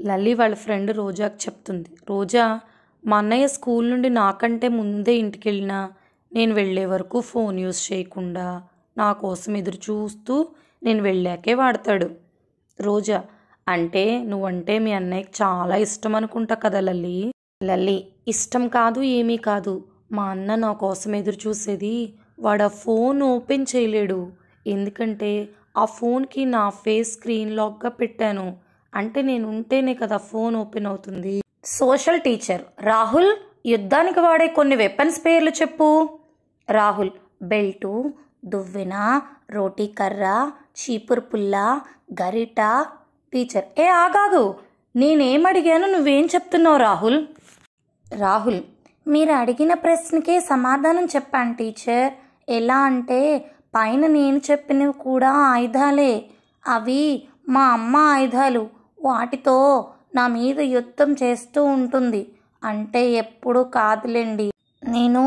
లల్లి వాళ్ళ ఫ్రెండ్ రోజాకి చెప్తుంది. రోజా, మా అన్నయ్య స్కూల్ నుండి నాకంటే ముందే ఇంటికెళ్ళినా నేను వెళ్ళే వరకు ఫోన్ యూస్ చేయకుండా నా కోసం ఎదురు చూస్తూ నేను వెళ్ళాకే వాడతాడు. రోజా, అంటే నువ్వంటే మీ అన్నయ్యకి చాలా ఇష్టం అనుకుంటా కదా లల్లి. లల్లి, ఇష్టం కాదు ఏమీ కాదు. మా అన్న నా కోసం ఎదురు చూసేది వాడు ఆ ఫోన్ ఓపెన్ చేయలేడు. ఎందుకంటే ఆ ఫోన్కి నా ఫేస్ స్క్రీన్ లాక్గా పెట్టాను. అంటే నేను ఉంటేనే కదా ఫోన్ ఓపెన్ అవుతుంది. సోషల్ టీచర్ రాహుల్, యుద్ధానికి వాడే కొన్ని వెపన్స్ పేర్లు చెప్పు. రాహుల్, బెల్టు, దువ్వెన, రోటీ కర్ర, చీపురు పుల్ల, గరిట. టీచర్, ఆగాగు, నేనేం అడిగాను నువ్వేం చెప్తున్నావు రాహుల్? రాహుల్, మీరు అడిగిన ప్రశ్నకే సమాధానం చెప్పాను టీచర్. ఎలా అంటే పైన నేను చెప్పినవి కూడా ఆయుధాలే. అవి మా అమ్మ ఆయుధాలు. వాటితో నా మీద యుద్ధం చేస్తూ ఉంటుంది. అంటే ఎప్పుడు కాదులేండి, నేను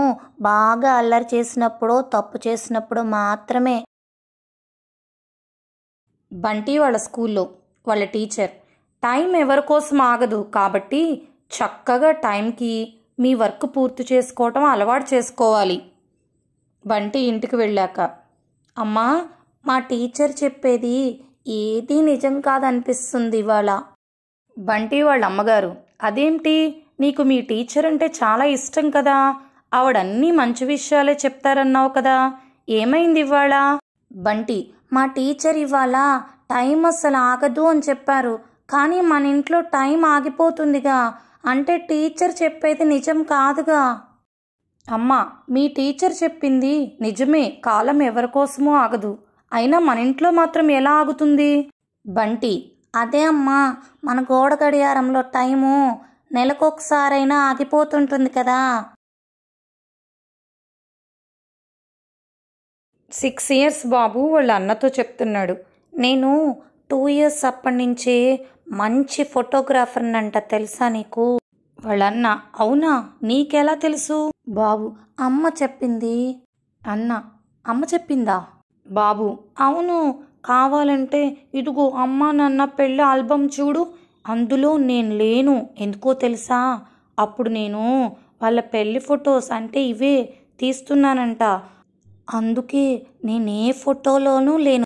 బాగా అల్లరి చేసినప్పుడు తప్పు చేసినప్పుడు మాత్రమే. బంటి వాళ్ళ స్కూల్లో వాళ్ళ టీచర్, టైం ఎవరి కోసం ఆగదు కాబట్టి చక్కగా టైంకి మీ వర్క్ పూర్తి చేసుకోవటం అలవాటు చేసుకోవాలి. బంటి ఇంటికి వెళ్ళాక, అమ్మా, మా టీచర్ చెప్పేది ఏదీ నిజం కాదనిపిస్తుంది ఇవాళ. బంటి వాళ్ళ అమ్మగారు, అదేంటి, నీకు మీ టీచర్ అంటే చాలా ఇష్టం కదా, ఆవిడన్నీ మంచి విషయాలే చెప్తారన్నావు కదా, ఏమైంది ఇవాళ? బంటి, మా టీచర్ ఇవాళ టైం అస్సలు ఆగదు అని చెప్పారు. కానీ మన ఇంట్లో టైం ఆగిపోతుందిగా, అంటే టీచర్ చెప్పేది నిజం కాదుగా. అమ్మా, మీ టీచర్ చెప్పింది నిజమే, కాలం ఎవరికోసమూ ఆగదు. అయినా మన ఇంట్లో మాత్రం ఎలా ఆగుతుంది? బంటి, అదే అమ్మా, మన గోడ గడియారంలో టైము నెలకొకసారైనా ఆగిపోతుంటుంది కదా. 6 years బాబు వాళ్ళ అన్నతో చెప్తున్నాడు, నేను 2 years అప్పటి నుంచే మంచి ఫోటోగ్రాఫర్నంట, తెలుసా నీకు? వాళ్ళన్న, అవునా, నీకెలా తెలుసు? బాబు, అమ్మ చెప్పింది. అన్న, అమ్మ చెప్పిందా? బాబు, అవును, కావాలంటే ఇదిగో అమ్మ నాన్న పెళ్ళి ఆల్బమ్ చూడు, అందులో నేను లేను, ఎందుకో తెలుసా? అప్పుడు నేను వాళ్ళ పెళ్ళి ఫొటోస్ అంటే ఇవే తీస్తున్నానంట, అందుకే నేనే ఫోటోలోనూ లేను.